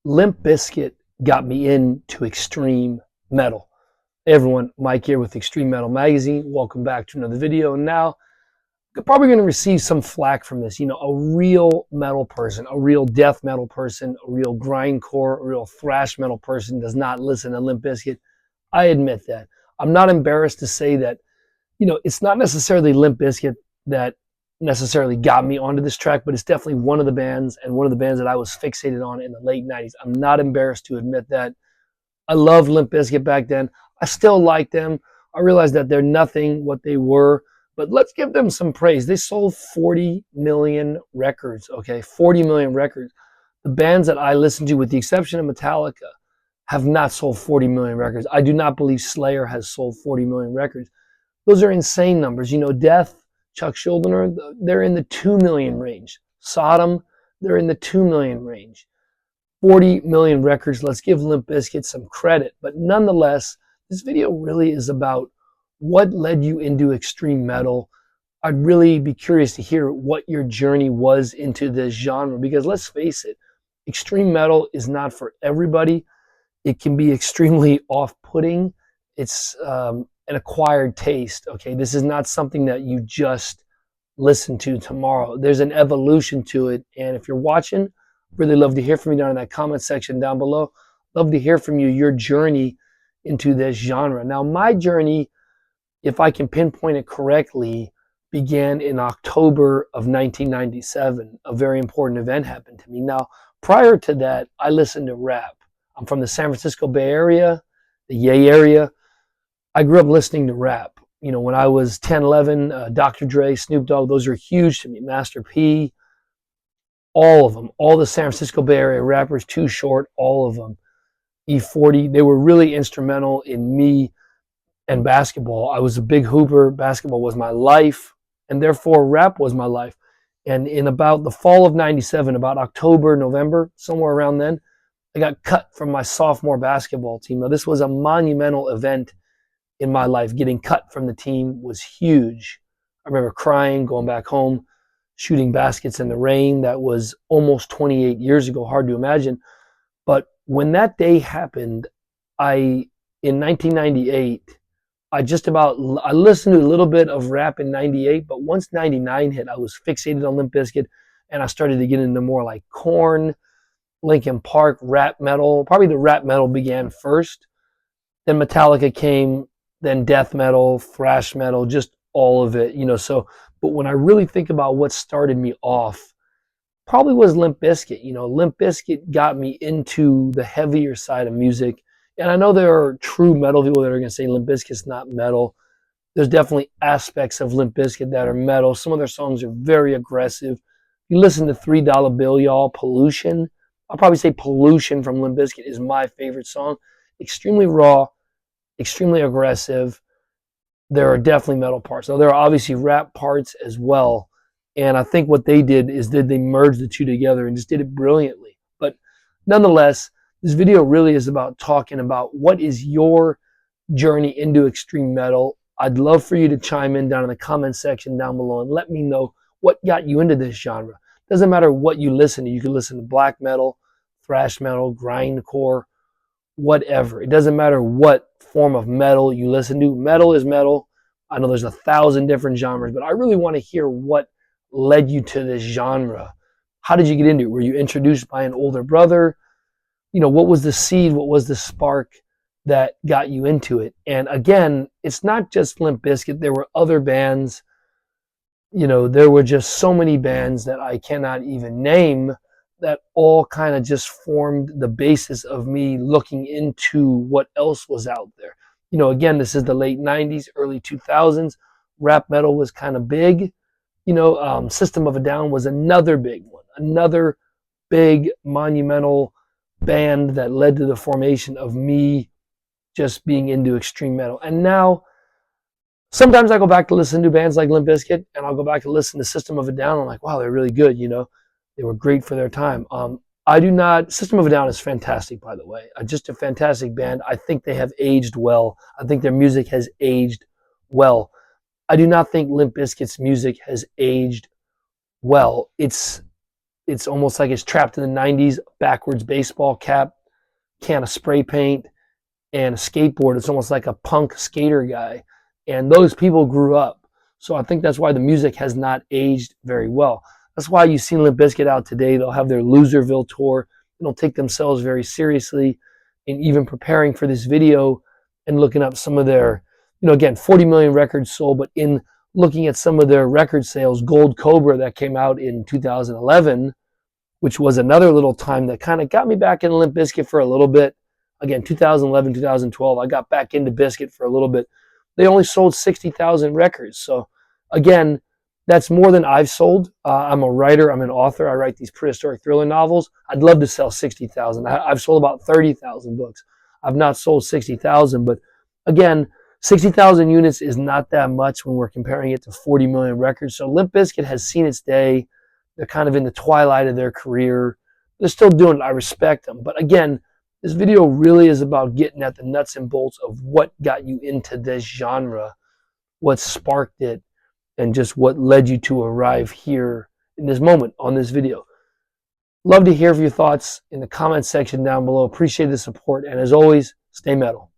Limp Bizkit got me into extreme metal. Hey everyone, Mike here with Extreme Metal Magazine. Welcome back to another video. And now, you're probably going to receive some flack from this. A real metal person, a real death metal person, a real grindcore, a real thrash metal person does not listen to Limp Bizkit. I admit that. I'm not embarrassed to say that, it's not necessarily Limp Bizkit that necessarily got me onto this track, but it's definitely one of the bands and one of the bands that I was fixated on in the late 90s. I'm not embarrassed to admit that. I loved Limp Bizkit back then. I still like them. I realize that they're nothing what they were, but let's give them some praise. They sold 40 million records, okay? 40 million records. The bands that I listen to, with the exception of Metallica, have not sold 40 million records. I do not believe Slayer has sold 40 million records. Those are insane numbers. Death, Chuck Schuldiner, they're in the 2 million range. Sodom, they're in the 2 million range. 40 million records. Let's give Limp Bizkit some credit. But nonetheless, this video really is about what led you into extreme metal. I'd really be curious to hear what your journey was into this genre, because let's face it, extreme metal is not for everybody. It can be extremely off-putting. It's an acquired taste, okay? This is not something that you just listen to tomorrow. There's an evolution to it, and if you're watching, really love to hear from you down in that comment section down below. Love to hear from you, your journey into this genre. Now, my journey, if I can pinpoint it correctly, began in October of 1997. A very important event happened to me. Now, prior to that, I listened to rap. I'm from the San Francisco Bay Area, the Yay area. I grew up listening to rap. When I was 10, 11, Dr. Dre, Snoop Dogg, those are huge to me. Master P, all of them. All the San Francisco Bay Area rappers, Too Short, all of them. E40, they were really instrumental in me and basketball. I was a big hooper. Basketball was my life, and therefore rap was my life. And in about the fall of 97, about October, November, somewhere around then, I got cut from my sophomore basketball team. Now, this was a monumental event in my life. Getting cut from the team was huge. I remember crying, going back home, shooting baskets in the rain. That was almost 28 years ago. Hard to imagine. But when that day happened, in 1998, I listened to a little bit of rap in 98, but once 99 hit, I was fixated on Limp Bizkit, and I started to get into more like Korn, Linkin Park, rap metal. Probably the rap metal began first. Then Metallica came, then death metal, thrash metal, just all of it, but when I really think about what started me off, probably was Limp Bizkit. Limp Bizkit got me into the heavier side of music. And I know there are true metal people that are going to say Limp Bizkit's not metal. There's definitely aspects of Limp Bizkit that are metal. Some of their songs are very aggressive. You listen to $3 Bill, y'all, Pollution. I'll probably say Pollution from Limp Bizkit is my favorite song. Extremely raw, extremely aggressive. There are definitely metal parts. Now, there are obviously rap parts as well. And I think what they did is they merged the two together and just did it brilliantly. But nonetheless, this video really is about talking about what is your journey into extreme metal. I'd love for you to chime in down in the comment section down below and let me know what got you into this genre. Doesn't matter what you listen to. You can listen to black metal, thrash metal, grindcore, whatever. It doesn't matter what form of metal you listen to. Metal is metal. I know there's 1,000 different genres, but I really want to hear what led you to this genre. How did you get into it? Were you introduced by an older brother? What was the seed? What was the spark that got you into it? And again, it's not just Limp Bizkit. There were other bands. There were just so many bands that I cannot even name that all kind of just formed the basis of me looking into what else was out there. Again, this is the late 90s, early 2000s. Rap metal was kind of big. System of a Down was another big one, another big monumental band that led to the formation of me just being into extreme metal. And now, sometimes I go back to listen to bands like Limp Bizkit, and I'll go back to listen to System of a Down. I'm like, wow, they're really good. They were great for their time. System of a Down is fantastic, by the way. Just a fantastic band. I think they have aged well. I think their music has aged well. I do not think Limp Bizkit's music has aged well. It's It's almost like it's trapped in the 90s, backwards baseball cap, can of spray paint, and a skateboard. It's almost like a punk skater guy. And those people grew up. So I think that's why the music has not aged very well. That's why you see Limp Bizkit out today. They'll have their Loserville tour. They don't take themselves very seriously. And even preparing for this video and looking up some of their, again, 40 million records sold, but in looking at some of their record sales, Gold Cobra that came out in 2011, which was another little time that kind of got me back in Limp Bizkit for a little bit. Again, 2011, 2012, I got back into Bizkit for a little bit. They only sold 60,000 records. So again, that's more than I've sold. I'm a writer. I'm an author. I write these prehistoric thriller novels. I'd love to sell 60,000. I've sold about 30,000 books. I've not sold 60,000, but again, 60,000 units is not that much when we're comparing it to 40 million records. So Limp Bizkit has seen its day. They're kind of in the twilight of their career. They're still doing it. I respect them. But again, this video really is about getting at the nuts and bolts of what got you into this genre, what sparked it, and just what led you to arrive here in this moment on this video. Love to hear your thoughts in the comment section down below. Appreciate the support. And as always, stay metal.